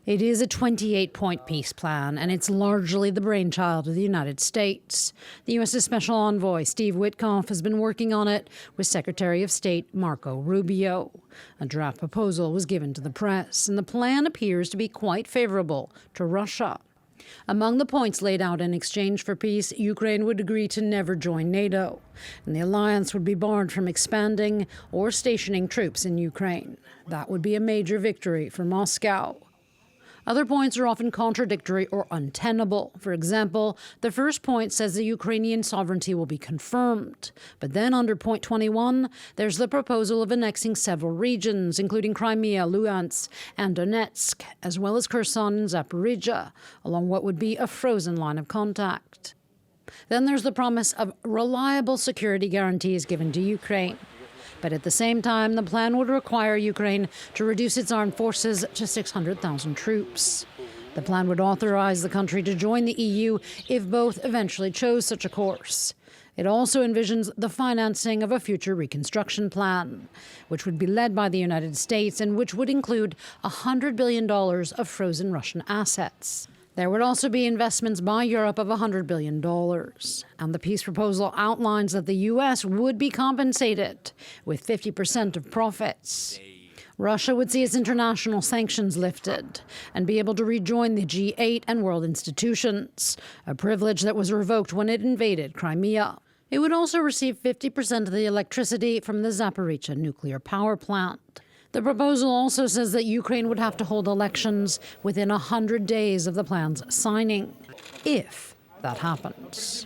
It is a 28-point peace plan, and it's largely the brainchild of the United States. The U.S.'s Special Envoy, Steve Witkoff, has been working on it with Secretary of State Marco Rubio. A draft proposal was given to the press, and the plan appears to be quite favorable to Russia. Among the points laid out in exchange for peace, Ukraine would agree to never join NATO, and the alliance would be barred from expanding or stationing troops in Ukraine. That would be a major victory for Moscow. Other points are often contradictory or untenable. For example, the first point says the Ukrainian sovereignty will be confirmed. But then under point 21, there's the proposal of annexing several regions, including Crimea, Luhansk, and Donetsk, as well as Kherson and Zaporizhia, along what would be a frozen line of contact. Then there's the promise of reliable security guarantees given to Ukraine. But at the same time, the plan would require Ukraine to reduce its armed forces to 600,000 troops. The plan would authorize the country to join the EU if both eventually chose such a course. It also envisions the financing of a future reconstruction plan, which would be led by the United States and which would include $100 billion of frozen Russian assets. There would also be investments by Europe of $100 billion. And the peace proposal outlines that the U.S. would be compensated with 50% of profits. Russia would see its international sanctions lifted and be able to rejoin the G8 and world institutions, a privilege that was revoked when it invaded Crimea. It would also receive 50% of the electricity from the Zaporizhia nuclear power plant. The proposal also says that Ukraine would have to hold elections within 100 days of the plan's signing, if that happens.